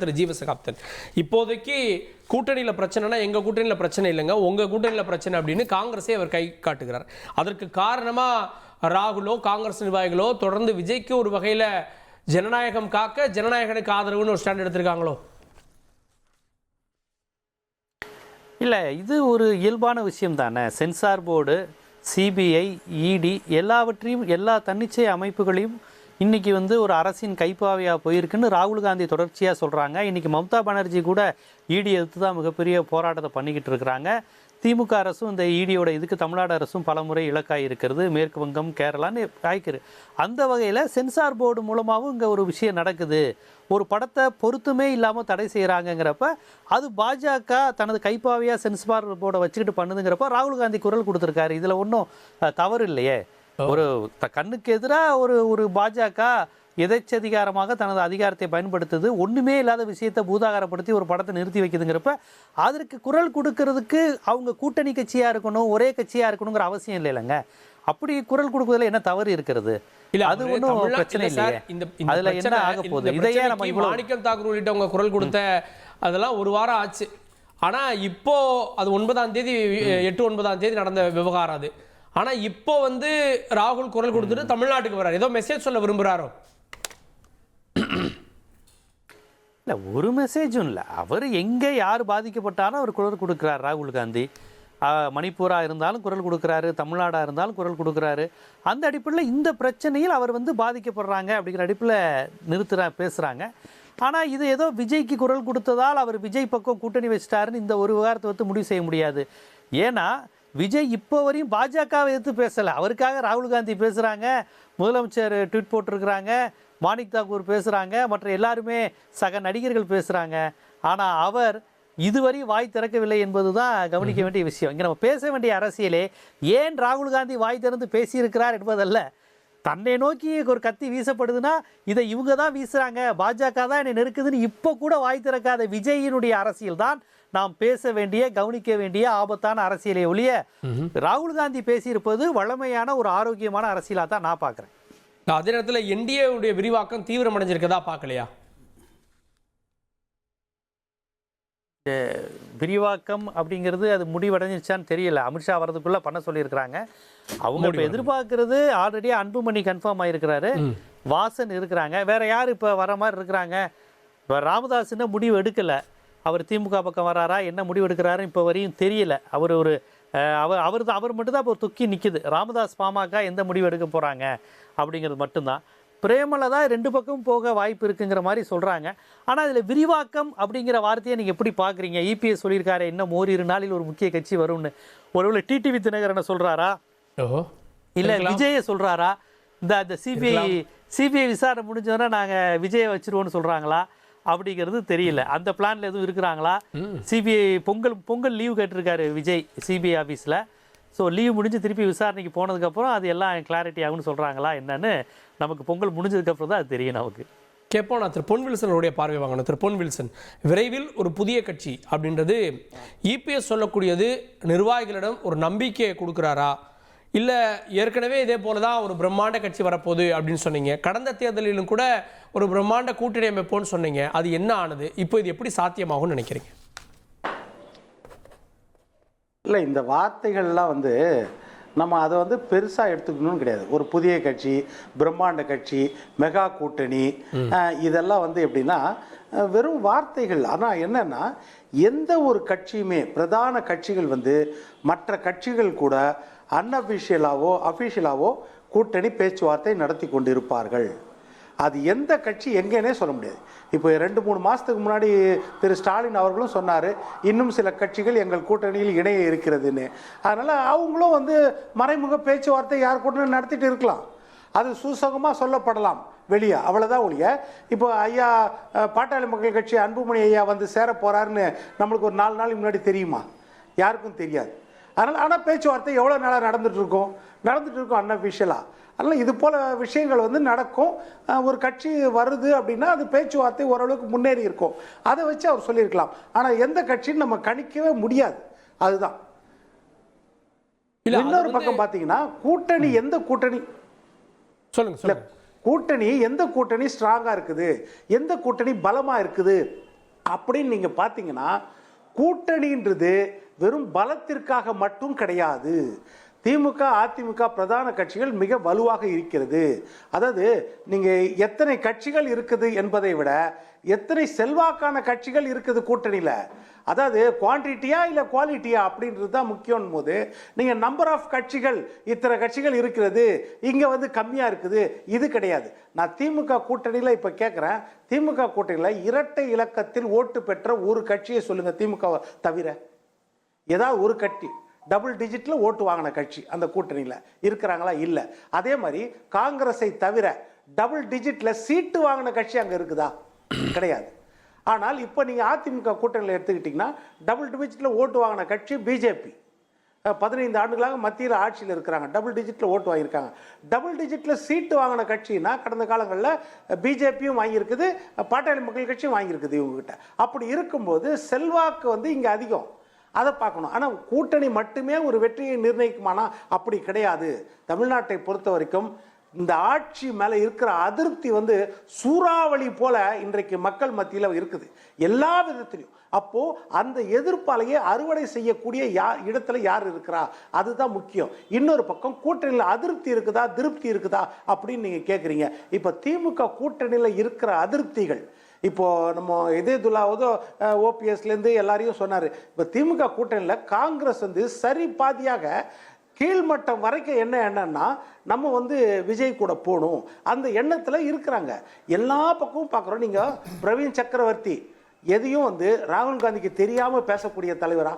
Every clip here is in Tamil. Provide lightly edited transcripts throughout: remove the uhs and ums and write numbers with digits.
திரு ஜீவசகாப்தன். இப்போதைக்கு கூட்டணியில் பிரச்சனைனா எங்கள் கூட்டணியில் பிரச்சனை இல்லைங்க, உங்கள் கூட்டணியில் பிரச்சனை அப்படின்னு காங்கிரஸே அவர் கை காட்டுகிறார். அதற்கு காரணமாக ராகுலோ காங்கிரஸ் நிர்வாகிகளோ தொடர்ந்து விஜய்க்கு ஒரு வகையில் ஜனநாயகம் காக்க ஜனநாயகனுக்கு ஆதரவுன்னு ஒரு ஸ்டாண்ட் எடுத்திருக்காங்களோ? இல்லை, இது ஒரு இயல்பான விஷயம் தானே. சென்சார் போர்டு, சிபிஐ, இடி எல்லாவற்றையும் எல்லா தன்னிச்சை அமைப்புகளையும் இன்றைக்கி ஒரு அரசின் கைப்பாவையாக போயிருக்குன்னு ராகுல் காந்தி தொடர்ச்சியாக சொல்கிறாங்க. இன்றைக்கி மம்தா பானர்ஜி கூட இடி எதிர்த்து தான் மிகப்பெரிய போராட்டத்தை பண்ணிக்கிட்டு இருக்கிறாங்க. திமுக அரசும் இந்த இடியோட இதுக்கு தமிழ்நாடு அரசும் பலமுறை இலக்காக இருக்கிறது, மேற்கு வங்கம், கேரளான்னு ஆயிக்குது. அந்த வகையில் சென்சார் போர்டு மூலமாகவும் இங்கே ஒரு விஷயம் நடக்குது. ஒரு படத்தை பொருத்தமே இல்லாமல் தடை செய்கிறாங்கங்கிறப்ப அது பாஜக தனது கைப்பாவையாக சென்சார் போர்டை வச்சுக்கிட்டு பண்ணுதுங்கிறப்ப ராகுல் காந்தி குரல் கொடுத்துருக்காரு. இதில் ஒன்றும் தவறு இல்லையே. ஒரு கண்ணுக்கு எதிராக ஒரு பாஜக எதேச்சதிகாரமாக தனது அதிகாரத்தை பயன்படுத்துது, ஒன்றுமே இல்லாத விஷயத்தை பூதாகாரப்படுத்தி ஒரு படத்தை நிறுத்தி வைக்குதுங்கிறப்ப அதற்கு குரல் கொடுக்கறதுக்கு அவங்க கூட்டணி கட்சியாக இருக்கணும், ஒரே கட்சியாக இருக்கணுங்கிற அவசியம் இல்லைங்க. அப்படி குரல் கொடுக்குறதுல என்ன தவறு இருக்கிறது? அது ஒன்றும் பிரச்சனை இல்லையே. அதுல என்ன ஆக போகுது? இதையே நம்ம மாணிக்கம் தாக்கூர் உள்ளிட்டவங்க குரல் கொடுத்த அதெல்லாம் ஒரு வாரம் ஆச்சு. ஆனா இப்போ அது 9ஆம் தேதி 8-9ஆம் தேதி நடந்த விவகாரம் அது. ஆனா இப்போ ராகுல் குரல் கொடுத்துட்டு தமிழ்நாட்டுக்கு வர்றாரு, ஏதோ மெசேஜ் சொல்ல விரும்புறாரோ? இல்லை, ஒரு மெசேஜும் இல்லை. அவர் எங்கே யார் பாதிக்கப்பட்டாலும் அவர் குரல் கொடுக்குறாரு. ராகுல் காந்தி மணிப்பூராக இருந்தாலும் குரல் கொடுக்குறாரு, தமிழ்நாடாக இருந்தாலும் குரல் கொடுக்குறாரு. அந்த அடிப்படையில் இந்த பிரச்சனையில் அவர் பாதிக்கப்படுறாங்க அப்படிங்கிற அடிப்படையில் பேசுகிறாங்க. ஆனால் இது ஏதோ விஜய்க்கு குரல் கொடுத்ததால் அவர் விஜய் பக்கம் கூட்டணி வச்சிட்டாருன்னு இந்த ஒரு விவகாரத்தை முடிவு செய்ய முடியாது. ஏன்னா விஜய் இப்போ வரையும் பாஜகவை எதிர்த்து பேசலை. அவருக்காக ராகுல் காந்தி பேசுகிறாங்க, முதலமைச்சர் ட்வீட் போட்டிருக்கிறாங்க, மாணிக் தாக்கூர் பேசுகிறாங்க, மற்ற எல்லாருமே சக நடிகர்கள் பேசுகிறாங்க. ஆனால் அவர் இதுவரை வாய் திறக்கவில்லை என்பது தான் கவனிக்க வேண்டிய விஷயம். இங்கே நம்ம பேச வேண்டிய அரசியலே ஏன் ராகுல் காந்தி வாய் திறந்து பேசியிருக்கிறார் என்பதல்ல. தன்னை நோக்கி ஒரு கத்தி வீசப்படுதுன்னா இதை இவங்க தான் வீசுகிறாங்க, பாஜக தான் என்னை நெருக்குதுன்னு இப்போ கூட வாய் திறக்காத விஜயினுடைய அரசியல் தான் நாம் பேச வேண்டிய கவனிக்க வேண்டிய ஆபத்தான அரசியலை ஒழிய ராகுல் காந்தி பேசியிருப்பது வளமையான ஒரு ஆரோக்கியமான அரசியலாக தான் நான் பார்க்குறேன். அதே நேரத்தில் என்டிஏவுடைய விரிவாக்கம் தீவிரமடைஞ்சிருக்கதா பார்க்கலையா? விரிவாக்கம் அப்படிங்கிறது அது முடிவடைஞ்சிச்சான்னு தெரியல. அமித்ஷா வரதுக்குள்ளே பண்ண சொல்லியிருக்கிறாங்க. அவங்க இப்போ எதிர்பார்க்கறது ஆல்ரெடி அன்புமணி கன்ஃபார்ம் ஆகிருக்கிறாரு, வாசன் இருக்கிறாங்க, வேற யார் இப்போ வர மாதிரி இருக்கிறாங்க? இப்போ ராமதாஸ்ன்னு முடிவு எடுக்கலை. அவர் திமுக பக்கம் வராரா, என்ன முடிவு எடுக்கிறாருன்னு இப்போ வரையும் தெரியல. அவர் மட்டும்தான் இப்போ தொக்கி நிற்குது. ராமதாஸ் பாமக எந்த முடிவு எடுக்க போகிறாங்க அப்படிங்கிறது மட்டும்தான். பிரேமலதா 2 பக்கம் போக வாய்ப்பு இருக்குங்கிற மாதிரி சொல்கிறாங்க. ஆனால் இதில் விரிவாக்கம் அப்படிங்கிற வார்த்தையை நீங்கள் எப்படி பார்க்குறீங்க? இபிஎஸ் சொல்லியிருக்காரு இன்னும் ஓரிரு நாளில் ஒரு முக்கிய கட்சி வரும்னு. ஒருவேளை டிடிவி தினகரனை சொல்கிறாரா, இல்லை விஜயை சொல்கிறாரா? இந்த சிபிஐ விசாரணை முடிஞ்சோன்னா நாங்கள் விஜயை வச்சிருவோன்னு சொல்கிறாங்களா அப்படிங்கிறது தெரியல. அந்த பிளான்ல எதுவும் இருக்கிறாங்களா? சிபிஐ பொங்கல் லீவ் கேட்டிருக்காரு விஜய் சிபிஐ ஆஃபீஸில். ஸோ லீவ் முடிஞ்சு திருப்பி விசாரணைக்கு போனதுக்கப்புறம் அது எல்லாம் கிளாரிட்டி ஆகும்னு சொல்கிறாங்களா என்னன்னு நமக்கு பொங்கல் முடிஞ்சதுக்கப்புறம் தான் அது தெரியும் நமக்கு. கேட்போம். நான் திரு பொன் வில்சனுடைய பார்வை வாங்கணும். திரு பொன் வில்சன், விரைவில் ஒரு புதிய கட்சி அப்படின்றது இபிஎஸ் சொல்லக்கூடியது நிர்வாகிகளிடம் ஒரு நம்பிக்கையை கொடுக்குறாரா, இல்லை ஏற்கனவே இதே போல தான் ஒரு பிரம்மாண்ட கட்சி வரப்போகுது அப்படின்னு சொன்னீங்க. கடந்த தேர்தலிலும் கூட ஒரு பிரம்மாண்ட கூட்டணி அமைப்போன்னு சொன்னீங்க. அது என்ன ஆனது? இப்போ இது எப்படி சாத்தியமாகும்னு நினைக்கிறீங்க? இல்லை, இந்த வார்த்தைகள்லாம் நம்ம அதை பெருசாக எடுத்துக்கணும்னு கிடையாது. ஒரு புதிய கட்சி, பிரம்மாண்ட கட்சி, மெகா கூட்டணி, இதெல்லாம் எப்படின்னா வெறும் வார்த்தைகள். ஆனால் என்னன்னா எந்த ஒரு கட்சியுமே பிரதான கட்சிகள் மற்ற கட்சிகள் கூட அன்அஃபிஷியலாவோ அஃபிஷியலாவோ கூட்டணி பேச்சுவார்த்தை நடத்தி கொண்டிருப்பார்கள். அது எந்த கட்சி எங்கேனே சொல்ல முடியாது. இப்போ 2-3 மாதத்துக்கு முன்னாடி திரு ஸ்டாலின் அவர்களும் சொன்னார், இன்னும் சில கட்சிகள் எங்கள் கூட்டணியில் இணைய இருக்கிறதுன்னு. அதனால் அவங்களும் மறைமுக பேச்சுவார்த்தை யார் கூட்டணி நடத்திட்டு இருக்கலாம். அது சூசகமாக சொல்லப்படலாம் வெளியே, அவ்வளோதான் ஒழிய இப்போ ஐயா பாட்டாளி மக்கள் கட்சி அன்புமணி ஐயா சேர போகிறாருன்னு நம்மளுக்கு ஒரு 4 நாளைக்கு முன்னாடி தெரியுமா? யாருக்கும் தெரியாது. அதனால் ஆனால் பேச்சுவார்த்தை எவ்வளோ நாளாக நடந்துட்டு இருக்கோம் அன்அஃபிஷியலாக. அதனால் இது போல் விஷயங்கள் நடக்கும். ஒரு கட்சி வருது அப்படின்னா அது பேச்சுவார்த்தை ஓரளவுக்கு முன்னேறி இருக்கும். அதை வச்சு அவர் சொல்லியிருக்கலாம். ஆனால் எந்த கட்சின்னு நம்ம கணிக்கவே முடியாது. அதுதான். இன்னொரு பக்கம் பார்த்தீங்கன்னா கூட்டணி, எந்த கூட்டணி சொல்லுங்க. கூட்டணி எந்த கூட்டணி ஸ்ட்ராங்கா இருக்குது, எந்த கூட்டணி பலமா இருக்குது அப்படின்னு நீங்க பாத்தீங்கன்னா, கூட்டணின்றது வெறும் பலத்திற்காக மட்டும் கிடையாது. திமுக அதிமுக பிரதான கட்சிகள் மிக வலுவாக இருக்கிறது. அதாவது நீங்க எத்தனை கட்சிகள் இருக்குது என்பதை விட எத்தனை செல்வாக்கான கட்சிகள் இருக்குது கூட்டணியில, அதாவது குவான்டிட்டியா இல்ல குவாலிட்டியா அப்படின்றது தான் முக்கியம் போது, நீங்க நம்பர் ஆஃப் கட்சிகள் இத்தனை கட்சிகள் இருக்கிறது இங்க வந்து கம்மியா இருக்குது இது கிடையாது. நான் திமுக கூட்டணியில இப்ப கேட்கிறேன், திமுக கூட்டணியில இரட்டை இலக்கத்தில் ஓட்டு பெற்ற ஒரு கட்சியை சொல்லுங்க திமுக தவிர. ஏதாவது ஒரு கட்சி டபுள் டிஜிட்ல ஓட்டு வாங்கின கட்சி அந்த கூட்டணியில இருக்கிறாங்களா? இல்ல. அதே மாதிரி காங்கிரஸை தவிர டபுள் டிஜிட்ல சீட்டு வாங்கின கட்சி அங்க இருக்குதா? கிடையாது. ஆனால் இப்ப நீங்க அதிமுக கூட்டணியில எடுத்துக்கிட்டீங்கன்னா டபுள் டிஜிட்ல ஓட்டு வாங்கின கட்சி பிஜேபி. 15 ஆண்டுகளாக மத்தியில் ஆட்சியில் இருக்கிறாங்க, டபுள் டிஜிட்ல ஓட்டு வாங்கியிருக்காங்க. டபுள் டிஜிட்ல சீட்டு வாங்கின கட்சினா கடந்த காலங்களில் பிஜேபியும் வாங்கியிருக்குது, பாட்டாளி மக்கள் கட்சியும் வாங்கியிருக்குது இவங்ககிட்ட. அப்படி இருக்கும்போது செல்வாக்கு வந்து இங்க அதிகம், அதை பார்க்கணும். ஆனால் கூட்டணி மட்டுமே ஒரு வெற்றியை நிர்ணயிக்குமானா அப்படி கிடையாது. தமிழ்நாட்டை பொறுத்த வரைக்கும் இந்த ஆட்சி மேலே இருக்கிற அதிருப்தி வந்து சூறாவளி போல இன்றைக்கு மக்கள் மத்தியில் இருக்குது எல்லா விதத்திலையும். அப்போ அந்த எதிர்ப்பாலேயே அறுவடை செய்யக்கூடிய இடத்துல யார் இருக்கிறா அதுதான் முக்கியம். இன்னொரு பக்கம் கூட்டணியில் அதிருப்தி இருக்குதா திருப்தி இருக்குதா அப்படின்னு நீங்க கேட்குறீங்க. இப்போ திமுக கூட்டணியில் இருக்கிற அதிருப்திகள், இப்போ நம்ம இதேதுல்லாவதோ ஓபிஎஸ்லேருந்து எல்லாரையும் சொன்னார். இப்போ திமுக கூட்டணியில் காங்கிரஸ் வந்து சரி பாதியாக கீழ்மட்டம் வரைக்கும் என்ன எண்ணம்னா நம்ம வந்து விஜய் கூட போகணும் அந்த எண்ணத்தில் இருக்கிறாங்க. எல்லா பக்கமும் பார்க்குறோம். நீங்கள் பிரவீன் சக்கரவர்த்தி எதையும் வந்து ராகுல் காந்திக்கு தெரியாமல் பேசக்கூடிய தலைவரா?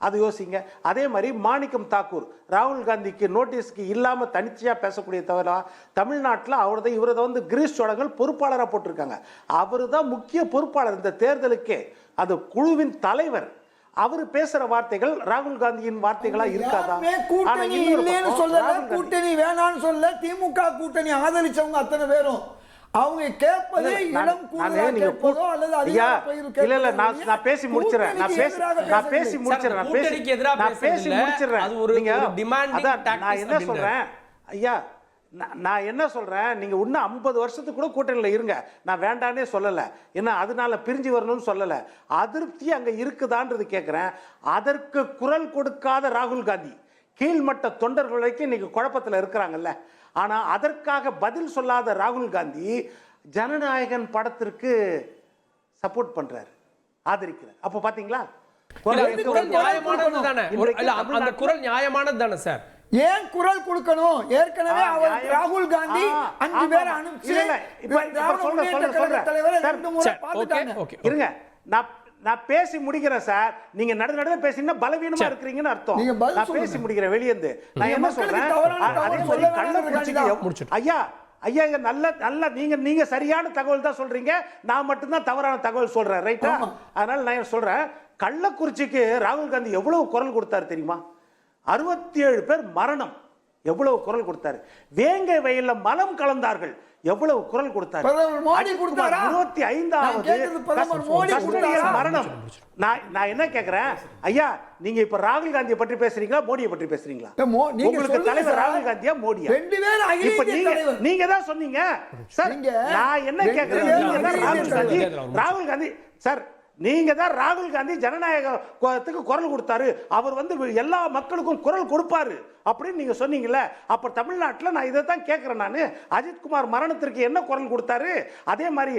அது யோசிங்க. அதே மாதிரி மாணிக்கம் தாக்கூர் ராகுல் காந்திக்கு நோட்டீஸ்க்கு இல்லாமல் தனிச்சையாக பேசக்கூடிய தவிர தமிழ்நாட்டில் அவரது இவரதை வந்து கிரீஷ் சோழங்கள் பொறுப்பாளராக போட்டிருக்காங்க. அவர் தான் முக்கிய பொறுப்பாளர் இந்த தேர்தலுக்கே, அந்த குழுவின் தலைவர். அவர் பேசுற வார்த்தைகள் ராகுல் காந்தியின் வார்த்தைகளா இருக்காதா? கூட்டணி வேணான்னு சொல்ல திமுக கூட்டணி ஆதரிச்சவங்க அத்தனை பேரும் அவங்க கேட்பது இடம் கூடுதலோ அல்லது இல்ல இல்ல நான் பேசி முடிச்சிரேன். நான் என்ன சொல்றேன் ஐயா, நான் என்ன சொல்றேன், நீங்க இன்னும் 50 வருஷத்துக்கு கூட கூட்டணியில இருங்க, நான் வேண்டானே சொல்லல. ஏன்னா அதனால பிரிஞ்சு வரணும்னு சொல்லல. அதிருப்தி அங்க இருக்குதான்றது கேட்கிறேன். அதற்கு குரல் கொடுக்காத ராகுல் காந்தி கீழ்மட்ட தொண்டர்கள் வரைக்கும் இன்னைக்கு குழப்பத்தில் இருக்கிறாங்கல்ல. ஆனா அதற்காக பதில் சொல்லாத ராகுல் காந்தி ஜனநாயகன் படத்திற்கு சப்போர்ட் பண்றாரு, ஆதரிக்கிறார். அப்ப பாத்தீங்களா அந்த குரல் நியாயமானது தானே சார்? ஏன் குரல் கொடுக்கணும்? ஏற்கனவே அவர் ராகுல் காந்தி 5 பேரை அனுப்பிச்சு இருங்க. நான் பேசி முடிக்கிறேன் சார். நீங்க நடுநடுவே பேசினா பலவீனமா இருக்கிறீங்கன்னு அர்த்தம். நான் பேசி முடிக்கிறேன் வெளியேந்து. நான் என்ன சொல்றேன், அதே மாதிரி கள்ளக்குறிச்சிக்கு ஐயா ஐயா நல்ல நீங்க சரியான தகவல் தான் சொல்றீங்க, நான் மட்டும்தான் தவறான தகவல் சொல்றேன். ரைட்டா? அதனால நான் சொல்றேன், கள்ளக்குறிச்சிக்கு ராகுல் காந்தி எவ்வளவு குரல் கொடுத்தாரு தெரியுமா? 67 பேர் மரணம், எவ்வளவு குரல் கொடுத்தாரு. வேங்கை வயல்ல மலம் கலந்தார்கள், எவ்வளவு குரல் கொடுத்தாரு. 25வது மரணம். நான் என்ன கேக்குறேன் ஐயா, நீங்க இப்ப ராகுல் காந்தியை பற்றி பேசுறீங்களா மோடியை பற்றி பேசுறீங்களா? உங்களுக்கு தலைவர் ராகுல் காந்தியா மோடியா? இப்ப நீங்க தான் சொன்னீங்க சார். நான் என்ன கேக்குறேன், ராகுல் காந்தி சார், நீங்க தான் ராகுல் காந்தி ஜனநாயகத்துக்கு குரல் கொடுத்தாரு, அவர் வந்து எல்லா மக்களுக்கும் குரல் கொடுப்பாரு அப்படின்னு நீங்க சொன்னீங்கல்ல. அப்ப தமிழ்நாட்டில் நான் இதை தான் கேட்கிறேன். நான் அஜித்குமார் மரணத்திற்கு என்ன குரல் கொடுத்தாரு? அதே மாதிரி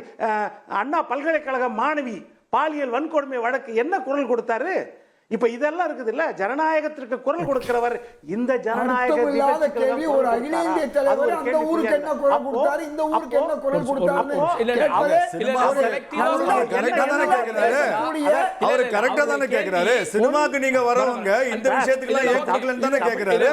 அண்ணா பல்கலைக்கழக மாணவி பாலியல் வன்கொடுமை வழக்கு என்ன குரல் கொடுத்தாரு? இப்ப இதெல்லாம் இருக்குது இல்ல, ஜனநாயகத்திற்கு குரல் கொடுக்கிறவர். இந்த ஜனநாயக ஒரு அகில இந்திய தலைவர் அந்த ஊருக்கு என்ன குரல் கொடுத்தாரு, இந்த ஊருக்கு என்ன குரல் கொடுத்தாரு? அவரு கரெக்டா தானே கேக்குறாரு. சினிமாக்கு நீங்க வரவங்க இந்த விஷயத்துக்குலாம் ஏன் கொடுக்கலன்னு தானே கேக்குறாரு.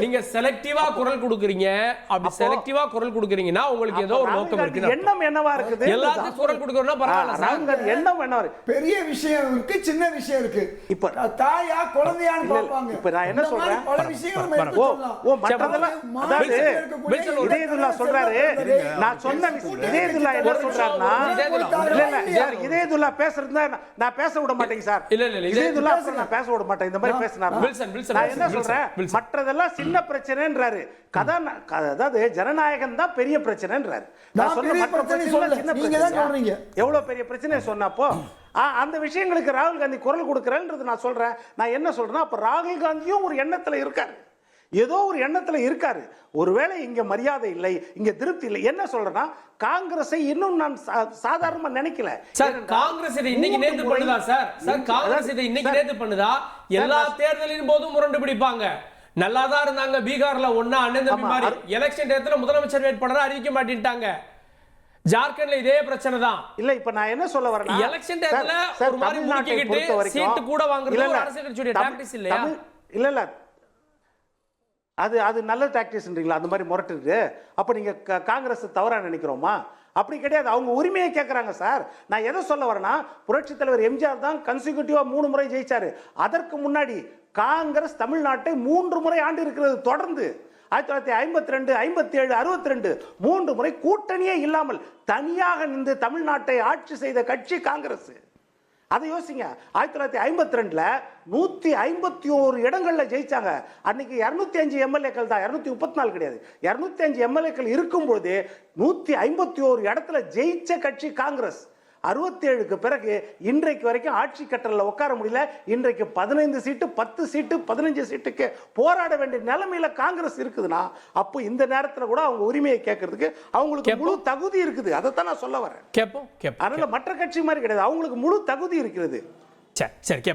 நீங்க செலக்டிவா குரல் கொடுக்கறீங்க. அப்படி செலக்டிவா குரல் கொடுக்கறீங்கன்னா உங்களுக்கு ஏதோ ஒரு நோக்கம் இருக்கு. எண்ணம் என்னவா இருக்குது? எல்லாத்துக்கும் குரல் கொடுக்கறதுனா பரவாயில்லை. எண்ணம் என்னவா இருக்கு? பெரிய விஷயம் இருக்கு, சின்ன விஷயம் இருக்கு. இப்ப தாயா குழந்தையான்னு பாப்பாங்க. இப்ப நான் என்ன சொல்றேன், பல விஷயங்கள் மற்றதெல்லாம் அதாவது இதேதுல்லா சொல்றாரு. நான் சொன்ன இதேதுல்லா என்ன சொல்றாருன்னா, இல்ல சார், இதயதுல்லா பேசுறதா நான் பேச விட மாட்டேங்க சார். இல்ல, இல்ல, இல்ல. இதயதுல்லா நான் பேச விட மாட்டேன். இந்த மாதிரி பேசினாரு. நான் என்ன சொல்றேன், மற்றதெல்லாம் சின்ன பிரச்சனைன்றாரு. அதாவது ஜனநாயகம் தான் பெரிய பிரச்சனைன்றாரு. நான் சொன்ன மற்ற பிரச்சனை சின்ன பிரச்சனை. எவ்வளவு பெரிய பிரச்சனை சொன்னப்போ அந்த விஷயங்களுக்கு ராகுல் காந்தி குரல் கொடுக்கறேன்றது நான் சொல்றேன். நான் என்ன சொல்றேன்னா, அப்ப ராகுல் காந்தியும் ஒரு எண்ணத்துல இருக்காரு, ஏதோ ஒரு எண்ணத்துல இருக்காரு. ஒருவேளை இங்க மரியாதை இல்லை, இங்க திருப்தி இல்லை. என்ன சொல்றேன்னா, காங்கிரஸை இன்னும் நான் சாதாரணமா நினைக்கல சார். காங்கிரஸ் இதை இன்னைக்கு நேத்து பண்ணுதா சார்? சார், காங்கிரஸ் இதை இன்னைக்கு நேத்து பண்ணுதா? எல்லா தேர்தலின் போதும் முரண்டு பிடிப்பாங்க. நல்லாதான் இருந்தாங்க. பீகார்ல ஒண்ணா அண்ணன் தம்பி மாதிரி எலெக்ஷன் டேத்துல முதலமைச்சர் வேட்பாளரை அறிவிக்க மாட்டேன்ட்டாங்க. ஜார்க்கண்ட்ல இதே பிரச்சனை தான். இல்ல, இப்ப நான் என்ன சொல்ல வரேன்னா, எலெக்ஷன் டேத்துல ஒரு மாதிரி முறுக்கிக்கிட்டு சீட்டு கூட வாங்குறது ஒரு அரசியல் கட்சியோட டாக்டிக்ஸ் இல்லையா? இல்ல இல்ல, அது நல்ல டாக்டிக்ஸ்ன்றீங்களா? அந்த மாதிரி முரட்டுது. அப்ப நீங்க காங்கிரஸ் தவறா நினைக்கிறோமா? அப்படி கிடையாது. அவங்க உரிமையை கேட்கறாங்க சார். நான் எதை சொல்ல வரேன்னா, புரட்சித் தலைவர் எம்ஜிஆர் தான் கன்சிக்யூட்டிவா 3 முறை ஜெயிச்சாரு. அதற்கு முன்னாடி காங்கிரஸ் தமிழ்நாட்டை 3 முறை ஆண்டு இருக்கிறது தொடர்ந்து. 1952, 57, 62 3 முறை கூட்டணியே இல்லாமல் தனியாக நின்று தமிழ்நாட்டை ஆட்சி செய்த கட்சி காங்கிரஸ். அதை யோசிங்க. 1952ல 151 இடங்கள்ல ஜெயிச்சாங்க. அன்னைக்கு 205 எம்எல்ஏக்கள் தான், 234 கிடையாது. 205 எம்எல்ஏக்கள் இருக்கும்போது 151 இடத்துல ஜெயிச்ச கட்சி காங்கிரஸ். 67க்கு பிறகு இன்றைக்கு வரைக்கும் ஆட்சி கட்டளை உட்கார முடியல. இன்றைக்கு 15 சீட்டு, 10 சீட்டு, 15 சீட்டுக்கு போராட வேண்டிய நிலைமையில காங்கிரஸ் இருக்குதுன்னா, அப்போ இந்த நேரத்தில் கூட அவங்க உரிமையை கேட்கறதுக்கு அவங்களுக்கு முழு தகுதி இருக்குது. அதைத்தான் நான் சொல்ல வரேன். கேட்போம். அதனால மற்ற கட்சி மாதிரி கிடையாது, அவங்களுக்கு முழு தகுதி இருக்கிறது. சரி, கேட்போம்.